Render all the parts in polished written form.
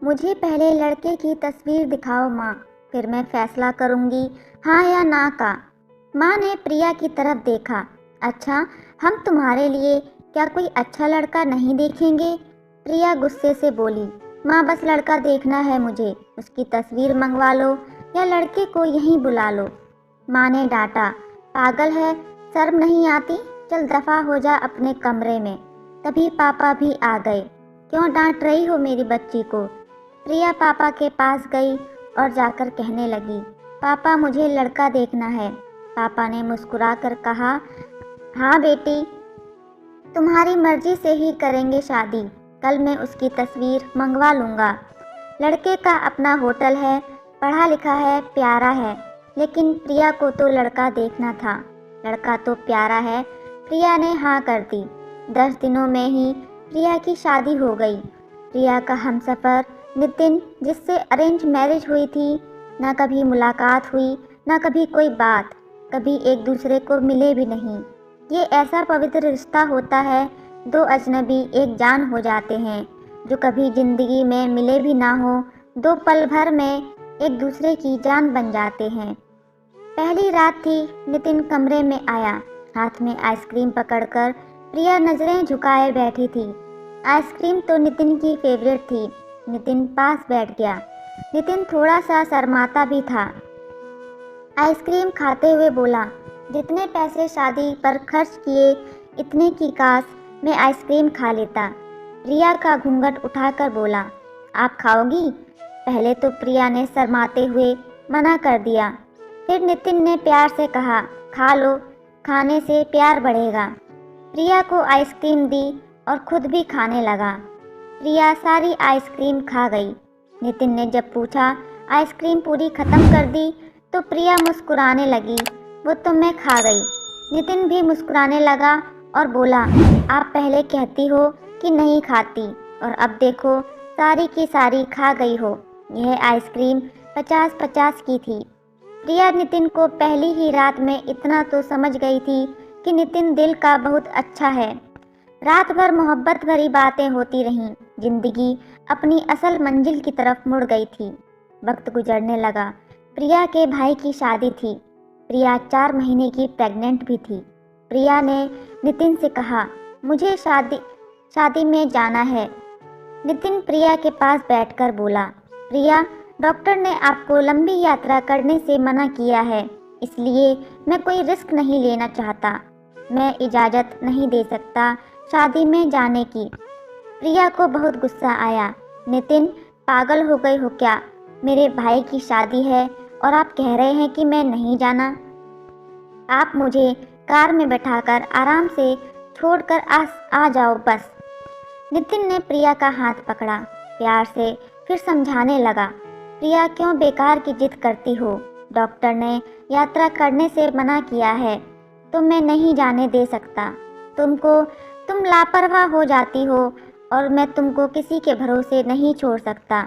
मुझे पहले लड़के की तस्वीर दिखाओ माँ, फिर मैं फैसला करूँगी हाँ या ना का। माँ ने प्रिया की तरफ देखा। अच्छा, हम तुम्हारे लिए क्या कोई अच्छा लड़का नहीं देखेंगे? प्रिया गुस्से से बोली। माँ बस लड़का देखना है मुझे, उसकी तस्वीर मंगवा लो या लड़के को यहीं बुला लो। माँ ने डांटा। पागल है, शर्म नहीं आती? चल दफा हो जा अपने कमरे में। तभी पापा भी आ गए। क्यों डांट रही हो मेरी बच्ची को? प्रिया पापा के पास गई और जाकर कहने लगी, पापा मुझे लड़का देखना है। पापा ने मुस्कुराकर कहा, हाँ बेटी, तुम्हारी मर्जी से ही करेंगे शादी। कल मैं उसकी तस्वीर मंगवा लूँगा। लड़के का अपना होटल है, पढ़ा लिखा है, प्यारा है, लेकिन प्रिया को तो लड़का देखना था। लड़का तो प्यारा है। प्रिया ने हाँ कर दी। 10 दिनों में ही प्रिया की शादी हो गई। प्रिया का हमसफ़र नितिन, जिससे अरेंज मैरिज हुई थी, ना कभी मुलाकात हुई, ना कभी कोई बात, कभी एक दूसरे को मिले भी नहीं। ये ऐसा पवित्र रिश्ता होता है, दो अजनबी एक जान हो जाते हैं, जो कभी ज़िंदगी में मिले भी ना हो, दो पल भर में एक दूसरे की जान बन जाते हैं। पहली रात थी। नितिन कमरे में आया, हाथ में आइसक्रीम पकड़कर। प्रिया नज़रें झुकाए बैठी थी। आइसक्रीम तो नितिन की फेवरेट थी। नितिन पास बैठ गया। नितिन थोड़ा सा शर्माता भी था। आइसक्रीम खाते हुए बोला, जितने पैसे शादी पर खर्च किए, इतने की काश मैं आइसक्रीम खा लेता। प्रिया का घूंघट उठाकर बोला, आप खाओगी? पहले तो प्रिया ने शर्माते हुए मना कर दिया। फिर नितिन ने प्यार से कहा, खा लो, खाने से प्यार बढ़ेगा। प्रिया को आइसक्रीम दी और खुद भी खाने लगा। प्रिया सारी आइसक्रीम खा गई। नितिन ने जब पूछा, आइसक्रीम पूरी ख़त्म कर दी? तो प्रिया मुस्कुराने लगी, वो तो मैं खा गई। नितिन भी मुस्कुराने लगा और बोला, आप पहले कहती हो कि नहीं खाती, और अब देखो सारी की सारी खा गई हो। यह आइसक्रीम 50-50 की थी। प्रिया नितिन को पहली ही रात में इतना तो समझ गई थी कि नितिन दिल का बहुत अच्छा है। रात भर मोहब्बत भरी बातें होती रहीं। जिंदगी अपनी असल मंजिल की तरफ मुड़ गई थी। वक्त गुजरने लगा। प्रिया के भाई की शादी थी। प्रिया 4 महीने की प्रेग्नेंट भी थी। प्रिया ने नितिन से कहा, मुझे शादी में जाना है। नितिन प्रिया के पास बैठकर बोला, प्रिया, डॉक्टर ने आपको लंबी यात्रा करने से मना किया है, इसलिए मैं कोई रिस्क नहीं लेना चाहता। मैं इजाज़त नहीं दे सकता शादी में जाने की। प्रिया को बहुत गुस्सा आया। नितिन, पागल हो गए हो क्या? मेरे भाई की शादी है और आप कह रहे हैं कि मैं नहीं जाना? आप मुझे कार में बैठाकर आराम से छोड़कर आ जाओ बस। नितिन ने प्रिया का हाथ पकड़ा, प्यार से फिर समझाने लगा, प्रिया क्यों बेकार की जिद करती हो? डॉक्टर ने यात्रा करने से मना किया है तो मैं नहीं जाने दे सकता। तुम लापरवाह हो जाती हो और मैं तुमको किसी के भरोसे नहीं छोड़ सकता।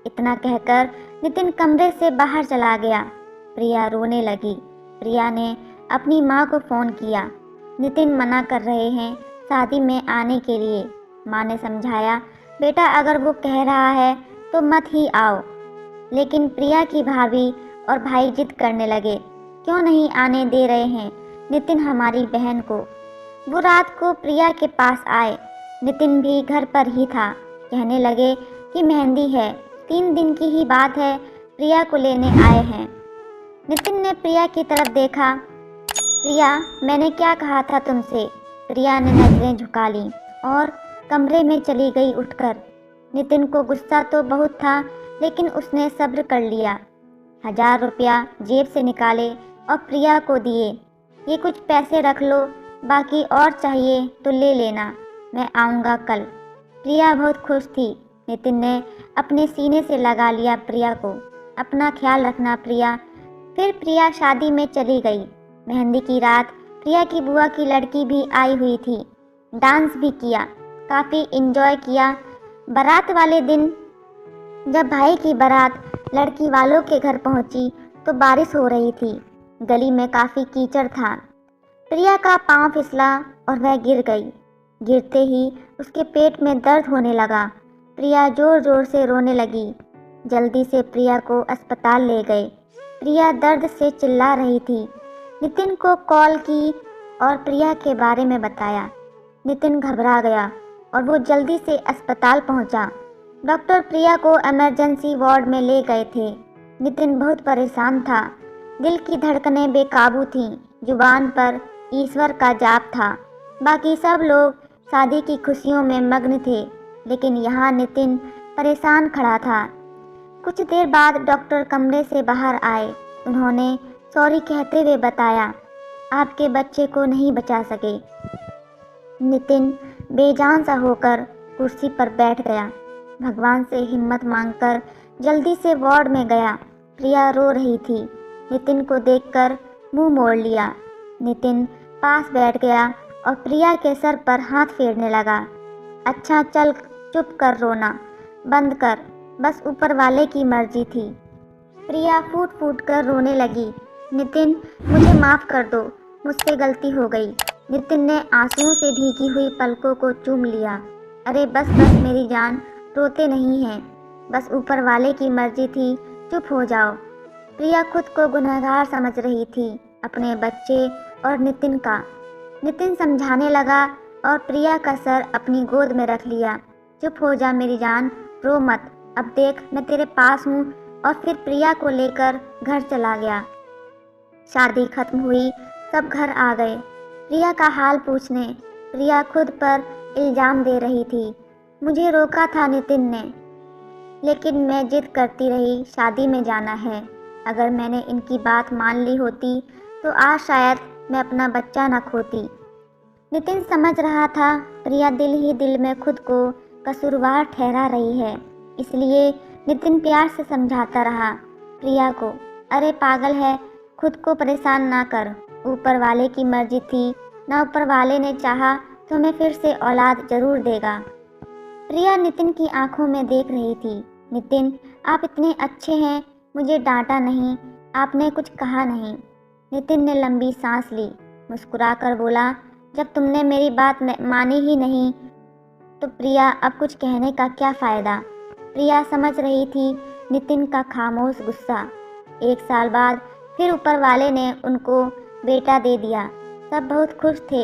इतना कहकर नितिन कमरे से बाहर चला गया। प्रिया रोने लगी। प्रिया ने अपनी माँ को फ़ोन किया। नितिन मना कर रहे हैं शादी में आने के लिए। माँ ने समझाया, बेटा अगर वो कह रहा है तो मत ही आओ। लेकिन प्रिया की भाभी और भाई जिद करने लगे, क्यों नहीं आने दे रहे हैं नितिन हमारी बहन को? वो रात को प्रिया के पास आए। नितिन भी घर पर ही था। कहने लगे कि मेहंदी है, 3 दिन की ही बात है, प्रिया को लेने आए हैं। नितिन ने प्रिया की तरफ देखा। प्रिया, मैंने क्या कहा था तुमसे? प्रिया ने नजरें झुका ली और कमरे में चली गई उठकर। नितिन को गुस्सा तो बहुत था, लेकिन उसने सब्र कर लिया। 1000 रुपया जेब से निकाले और प्रिया को दिए। ये कुछ पैसे रख लो, बाकी और चाहिए तो ले लेना, मैं आऊँगा कल। प्रिया बहुत खुश थी। नितिन ने अपने सीने से लगा लिया प्रिया को। अपना ख्याल रखना प्रिया। फिर प्रिया शादी में चली गई। मेहंदी की रात प्रिया की बुआ की लड़की भी आई हुई थी। डांस भी किया, काफ़ी एंजॉय किया। बारात वाले दिन जब भाई की बारात लड़की वालों के घर पहुंची तो बारिश हो रही थी। गली में काफ़ी कीचड़ था। प्रिया का पांव फिसला और वह गिर गई। गिरते ही उसके पेट में दर्द होने लगा। प्रिया ज़ोर ज़ोर से रोने लगी। जल्दी से प्रिया को अस्पताल ले गए। प्रिया दर्द से चिल्ला रही थी। नितिन को कॉल की और प्रिया के बारे में बताया। नितिन घबरा गया और वो जल्दी से अस्पताल पहुंचा। डॉक्टर प्रिया को इमरजेंसी वार्ड में ले गए थे। नितिन बहुत परेशान था। दिल की धड़कनें बेकाबू थीं। जुबान पर ईश्वर का जाप था। बाकी सब लोग शादी की खुशियों में मग्न थे, लेकिन यहाँ नितिन परेशान खड़ा था। कुछ देर बाद डॉक्टर कमरे से बाहर आए। उन्होंने सॉरी कहते हुए बताया, आपके बच्चे को नहीं बचा सके। नितिन बेजान सा होकर कुर्सी पर बैठ गया। भगवान से हिम्मत मांगकर जल्दी से वार्ड में गया। प्रिया रो रही थी। नितिन को देखकर मुंह मोड़ लिया। नितिन पास बैठ गया और प्रिया के सर पर हाथ फेरने लगा। अच्छा चल, चुप कर, रोना बंद कर, बस ऊपर वाले की मर्जी थी। प्रिया फूट फूट कर रोने लगी। नितिन, मुझे माफ़ कर दो, मुझसे गलती हो गई। नितिन ने आंसुओं से भीगी हुई पलकों को चूम लिया। अरे बस बस मेरी जान, रोते नहीं हैं, बस ऊपर वाले की मर्जी थी, चुप हो जाओ। प्रिया खुद को गुनहगार समझ रही थी, अपने बच्चे और नितिन का। नितिन समझाने लगा और प्रिया का सर अपनी गोद में रख लिया। चुप हो जा मेरी जान, रो मत, अब देख मैं तेरे पास हूँ। और फिर प्रिया को लेकर घर चला गया। शादी खत्म हुई, सब घर आ गए प्रिया का हाल पूछने। प्रिया खुद पर इल्ज़ाम दे रही थी। मुझे रोका था नितिन ने, लेकिन मैं जिद करती रही, शादी में जाना है। अगर मैंने इनकी बात मान ली होती तो आज शायद मैं अपना बच्चा न खोती। नितिन समझ रहा था प्रिया दिल ही दिल में खुद को कसूरवार ठहरा रही है, इसलिए नितिन प्यार से समझाता रहा प्रिया को, अरे पागल है, खुद को परेशान ना कर, ऊपर वाले की मर्जी थी, ना ऊपर वाले ने चाहा तो हमें फिर से औलाद जरूर देगा। प्रिया नितिन की आंखों में देख रही थी। नितिन, आप इतने अच्छे हैं, मुझे डांटा नहीं, आपने कुछ कहा नहीं। नितिन ने लंबी सांस ली, मुस्कुराकर बोला, जब तुमने मेरी बात मानी ही नहीं तो प्रिया अब कुछ कहने का क्या फ़ायदा। प्रिया समझ रही थी नितिन का खामोश गुस्सा। 1 साल बाद फिर ऊपर वाले ने उनको बेटा दे दिया। सब बहुत खुश थे।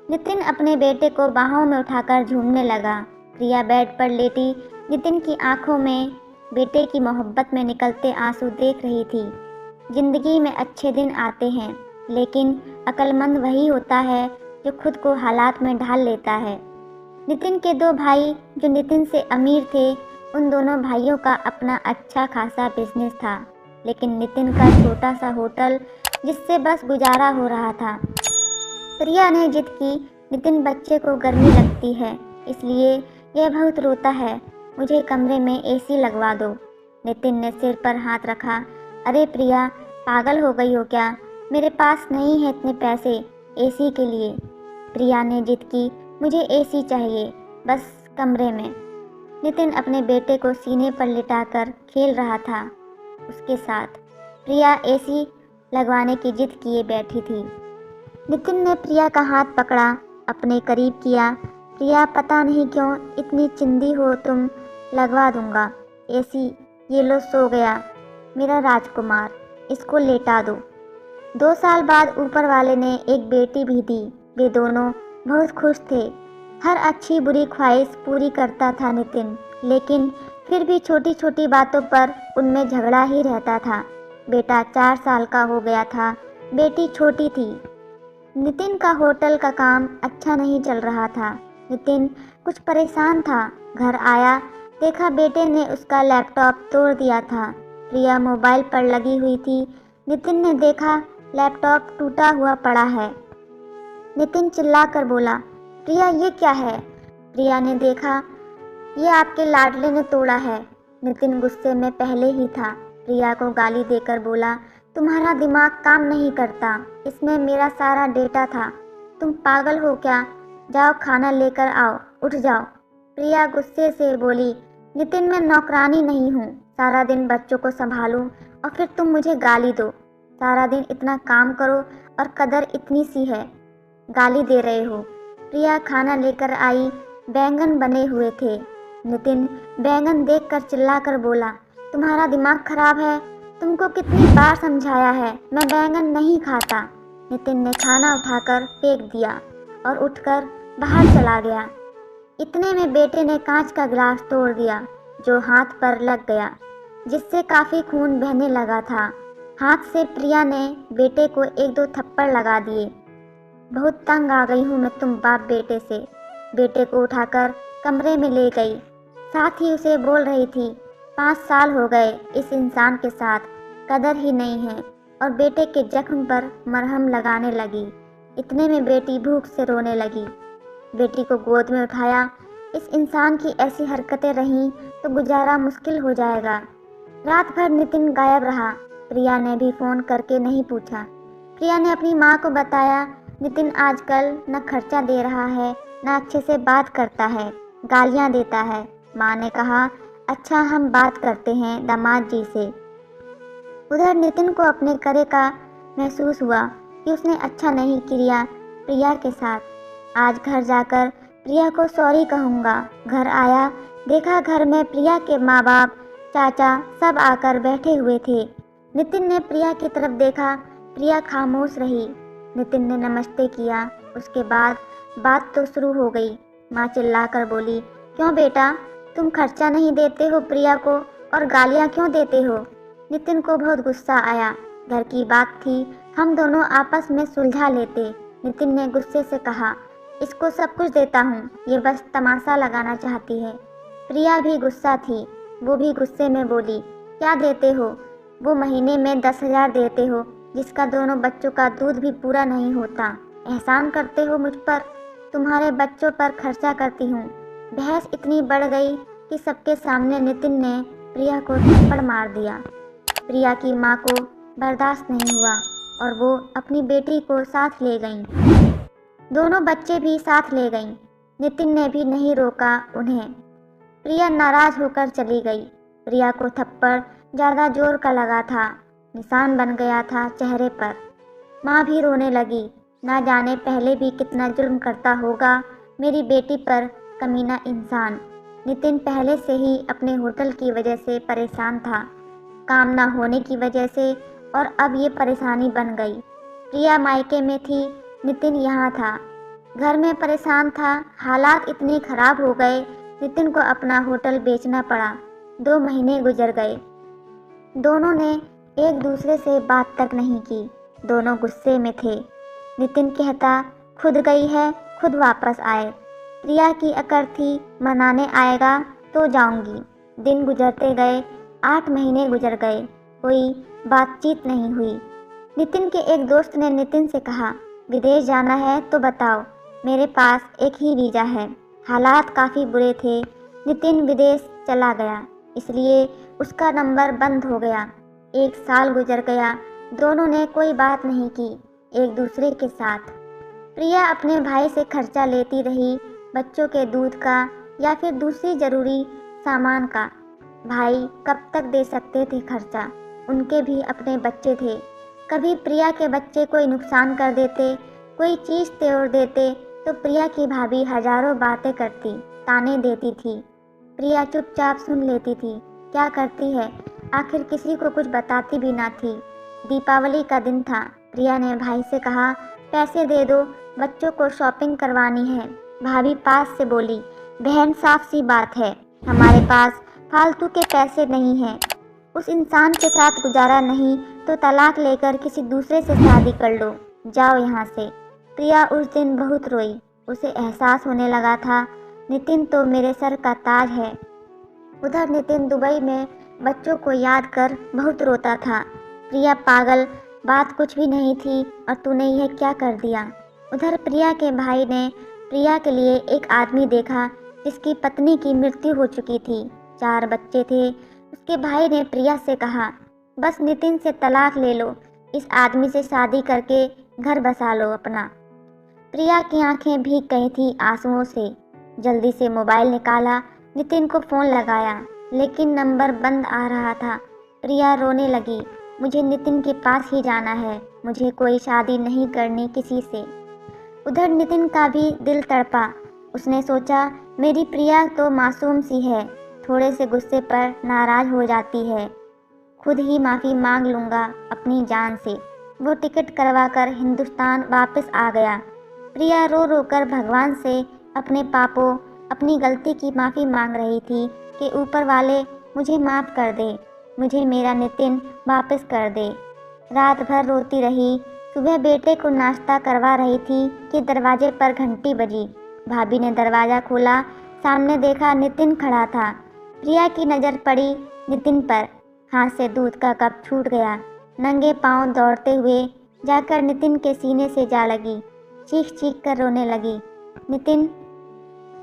नितिन अपने बेटे को बाहों में उठाकर झूमने लगा। प्रिया बेड पर लेटी नितिन की आंखों में बेटे की मोहब्बत में निकलते आंसू देख रही थी। जिंदगी में अच्छे दिन आते हैं, लेकिन अक्लमंद वही होता है जो खुद को हालात में ढाल लेता है। नितिन के 2 भाई जो नितिन से अमीर थे, उन दोनों भाइयों का अपना अच्छा खासा बिजनेस था, लेकिन नितिन का छोटा सा होटल जिससे बस गुजारा हो रहा था। प्रिया ने जिद की, नितिन बच्चे को गर्मी लगती है, इसलिए यह बहुत रोता है, मुझे कमरे में एसी लगवा दो। नितिन ने सिर पर हाथ रखा, अरे प्रिया, पागल हो गई हो क्या, मेरे पास नहीं है इतने पैसे एसी के लिए। प्रिया ने जिद की, मुझे एसी चाहिए, बस कमरे में। नितिन अपने बेटे को सीने पर लिटाकर खेल रहा था उसके साथ। प्रिया एसी लगवाने की जिद किए बैठी थी। नितिन ने प्रिया का हाथ पकड़ा, अपने करीब किया। प्रिया, पता नहीं क्यों इतनी चिंदी हो तुम, लगवा दूंगा एसी। ये लो, सो गया मेरा राजकुमार, इसको लेटा दो। 2 साल बाद ऊपर वाले ने एक बेटी भी दी। वे दोनों बहुत खुश थे। हर अच्छी बुरी ख्वाहिश पूरी करता था नितिन, लेकिन फिर भी छोटी छोटी बातों पर उनमें झगड़ा ही रहता था। बेटा 4 साल का हो गया था, बेटी छोटी थी। नितिन का होटल का काम अच्छा नहीं चल रहा था। नितिन कुछ परेशान था। घर आया, देखा बेटे ने उसका लैपटॉप तोड़ दिया था। प्रिया मोबाइल पर लगी हुई थी। नितिन ने देखा लैपटॉप टूटा हुआ पड़ा है। नितिन चिल्लाकर बोला, प्रिया ये क्या है? प्रिया ने देखा, ये आपके लाडले ने तोड़ा है। नितिन गुस्से में पहले ही था। प्रिया को गाली देकर बोला, तुम्हारा दिमाग काम नहीं करता, इसमें मेरा सारा डेटा था, तुम पागल हो क्या? जाओ खाना लेकर आओ, उठ जाओ। प्रिया गुस्से से बोली, नितिन मैं नौकरानी नहीं हूँ, सारा दिन बच्चों को संभालूं और फिर तुम मुझे गाली दो। सारा दिन इतना काम करो और कदर इतनी सी है, गाली दे रहे हो। प्रिया खाना लेकर आई। बैंगन बने हुए थे। नितिन बैंगन देखकर चिल्लाकर बोला, तुम्हारा दिमाग खराब है? तुमको कितनी बार समझाया है, मैं बैंगन नहीं खाता। नितिन ने खाना उठाकर फेंक दिया और उठकर बाहर चला गया। इतने में बेटे ने कांच का गिलास तोड़ दिया जो हाथ पर लग गया, जिससे काफ़ी खून बहने लगा था। हाथ से प्रिया ने बेटे को एक दो थप्पड़ लगा दिए। बहुत तंग आ गई हूँ मैं तुम बाप बेटे से। बेटे को उठाकर कमरे में ले गई, साथ ही उसे बोल रही थी, 5 साल हो गए इस इंसान के साथ, कदर ही नहीं है, और बेटे के जख्म पर मरहम लगाने लगी। इतने में बेटी भूख से रोने लगी। बेटी को गोद में उठाया। इस इंसान की ऐसी हरकतें रहीं तो गुजारा मुश्किल हो जाएगा। रात भर नितिन गायब रहा। प्रिया ने भी फ़ोन करके नहीं पूछा। प्रिया ने अपनी माँ को बताया, नितिन आजकल न खर्चा दे रहा है, न अच्छे से बात करता है, गालियाँ देता है। माँ ने कहा, अच्छा हम बात करते हैं दामाद जी से। उधर नितिन को अपने करे का महसूस हुआ कि उसने अच्छा नहीं किया प्रिया के साथ। आज घर जाकर प्रिया को सॉरी कहूँगा। घर आया, देखा घर में प्रिया के माँ बाप, चाचा सब आकर बैठे हुए थे। नितिन ने प्रिया की तरफ देखा। प्रिया खामोश रही। नितिन ने नमस्ते किया। उसके बाद बात तो शुरू हो गई। माँ चिल्लाकर बोली, क्यों बेटा, तुम खर्चा नहीं देते हो प्रिया को और गालियाँ क्यों देते हो? नितिन को बहुत गुस्सा आया। घर की बात थी, हम दोनों आपस में सुलझा लेते। नितिन ने गुस्से से कहा, इसको सब कुछ देता हूँ, ये बस तमाशा लगाना चाहती है। प्रिया भी गुस्सा थी। वो भी गुस्से में बोली, क्या देते हो? वो महीने में 10,000 देते हो, जिसका दोनों बच्चों का दूध भी पूरा नहीं होता। एहसान करते हो मुझ पर, तुम्हारे बच्चों पर खर्चा करती हूँ। बहस इतनी बढ़ गई कि सबके सामने नितिन ने प्रिया को थप्पड़ मार दिया। प्रिया की माँ को बर्दाश्त नहीं हुआ और वो अपनी बेटी को साथ ले गईं। दोनों बच्चे भी साथ ले गईं। नितिन ने भी नहीं रोका उन्हें। प्रिया नाराज होकर चली गई। प्रिया को थप्पड़ ज़्यादा जोर का लगा था, निशान बन गया था चेहरे पर। माँ भी रोने लगी। ना जाने पहले भी कितना जुल्म करता होगा मेरी बेटी पर, कमीना इंसान। नितिन पहले से ही अपने होटल की वजह से परेशान था, काम ना होने की वजह से, और अब ये परेशानी बन गई। प्रिया मायके में थी, नितिन यहाँ था, घर में परेशान था। हालात इतने खराब हो गए, नितिन को अपना होटल बेचना पड़ा। 2 महीने गुजर गए। दोनों ने एक दूसरे से बात तक नहीं की। दोनों गुस्से में थे। नितिन कहता, खुद गई है, खुद वापस आए। प्रिया की अकड़ थी, मनाने आएगा तो जाऊंगी। दिन गुजरते गए, 8 महीने गुजर गए, कोई बातचीत नहीं हुई। नितिन के एक दोस्त ने नितिन से कहा, विदेश जाना है तो बताओ, मेरे पास एक ही वीज़ा है। हालात काफ़ी बुरे थे। नितिन विदेश चला गया, इसलिए उसका नंबर बंद हो गया। 1 साल गुजर गया, दोनों ने कोई बात नहीं की एक दूसरे के साथ। प्रिया अपने भाई से खर्चा लेती रही, बच्चों के दूध का या फिर दूसरी ज़रूरी सामान का। भाई कब तक दे सकते थे खर्चा, उनके भी अपने बच्चे थे। कभी प्रिया के बच्चे कोई नुकसान कर देते, कोई चीज़ तोड़ देते तो प्रिया की भाभी हजारों बातें करती, ताने देती थी। प्रिया चुपचाप सुन लेती थी। क्या करती है, आखिर किसी को कुछ बताती भी ना थी। दीपावली का दिन था। प्रिया ने भाई से कहा, पैसे दे दो, बच्चों को शॉपिंग करवानी है। भाभी पास से बोली, बहन साफ सी बात है, हमारे पास फालतू के पैसे नहीं हैं। उस इंसान के साथ गुजारा नहीं तो तलाक लेकर किसी दूसरे से शादी कर लो, जाओ यहाँ से। प्रिया उस दिन बहुत रोई। उसे एहसास होने लगा था, नितिन तो मेरे सर का ताज है। उधर नितिन दुबई में बच्चों को याद कर बहुत रोता था। प्रिया पागल, बात कुछ भी नहीं थी और तूने यह क्या कर दिया। उधर प्रिया के भाई ने प्रिया के लिए एक आदमी देखा जिसकी पत्नी की मृत्यु हो चुकी थी, 4 बच्चे थे। उसके भाई ने प्रिया से कहा, बस नितिन से तलाक ले लो, इस आदमी से शादी करके घर बसा लो अपना। प्रिया की आंखें भीग गई थी आंसुओं से। जल्दी से मोबाइल निकाला, नितिन को फ़ोन लगाया, लेकिन नंबर बंद आ रहा था। प्रिया रोने लगी, मुझे नितिन के पास ही जाना है, मुझे कोई शादी नहीं करनी किसी से। उधर नितिन का भी दिल तड़पा। उसने सोचा मेरी प्रिया तो मासूम सी है, थोड़े से गुस्से पर नाराज हो जाती है। खुद ही माफ़ी मांग लूँगा अपनी जान से। वो टिकट करवाकर हिंदुस्तान वापस आ गया। प्रिया रो रो कर भगवान से अपने पापों, अपनी गलती की माफ़ी मांग रही थी कि ऊपर वाले मुझे माफ़ कर दे, मुझे मेरा नितिन वापस कर दे। रात भर रोती रही। सुबह बेटे को नाश्ता करवा रही थी कि दरवाजे पर घंटी बजी। भाभी ने दरवाज़ा खोला, सामने देखा नितिन खड़ा था। प्रिया की नज़र पड़ी नितिन पर। हाथ से दूध का कप छूट गया। नंगे पांव दौड़ते हुए जाकर नितिन के सीने से जा लगी। चीख चीख कर रोने लगी। नितिन,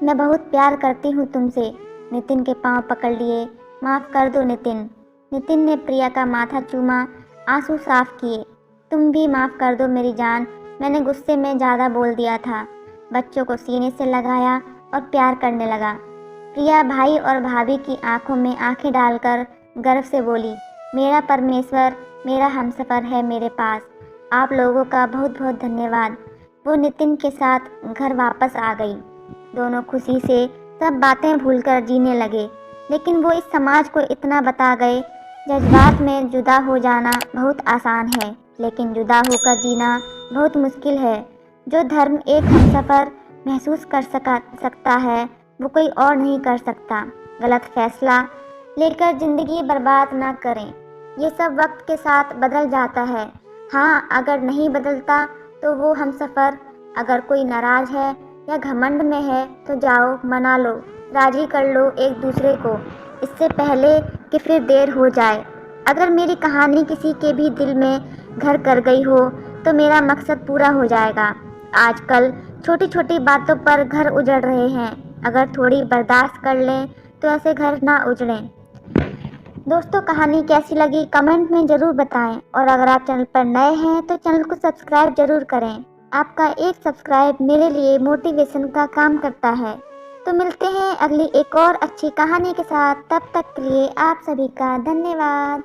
मैं बहुत प्यार करती हूँ तुमसे। नितिन के पांव पकड़ लिए। माफ़ कर दो नितिन। नितिन ने प्रिया का माथा चूमा, आंसू साफ किए। तुम भी माफ़ कर दो मेरी जान, मैंने गुस्से में ज़्यादा बोल दिया था। बच्चों को सीने से लगाया और प्यार करने लगा। प्रिया भाई और भाभी की आंखों में आंखें डालकर गर्व से बोली, मेरा परमेश्वर, मेरा हमसफ़र है मेरे पास। आप लोगों का बहुत बहुत धन्यवाद। वो नितिन के साथ घर वापस आ गई। दोनों खुशी से सब बातें भूलकर जीने लगे। लेकिन वो इस समाज को इतना बता गए, जज्बात में जुदा हो जाना बहुत आसान है, लेकिन जुदा होकर जीना बहुत मुश्किल है। जो धर्म एक हमसफ़र महसूस कर सकता है, वो कोई और नहीं कर सकता। गलत फैसला लेकर ज़िंदगी बर्बाद ना करें। ये सब वक्त के साथ बदल जाता है। हाँ, अगर नहीं बदलता तो वो हमसफ़र, अगर कोई नाराज़ है या घमंड में है तो जाओ मना लो, राज़ी कर लो एक दूसरे को, इससे पहले कि फिर देर हो जाए। अगर मेरी कहानी किसी के भी दिल में घर कर गई हो तो मेरा मकसद पूरा हो जाएगा। आजकल छोटी छोटी बातों पर घर उजड़ रहे हैं। अगर थोड़ी बर्दाश्त कर लें तो ऐसे घर ना उजड़ें। दोस्तों, कहानी कैसी लगी कमेंट में ज़रूर बताएं, और अगर आप चैनल पर नए हैं तो चैनल को सब्सक्राइब ज़रूर करें। आपका एक सब्सक्राइब मेरे लिए मोटिवेशन का काम करता है। तो मिलते हैं अगली एक और अच्छी कहानी के साथ। तब तक के लिए आप सभी का धन्यवाद।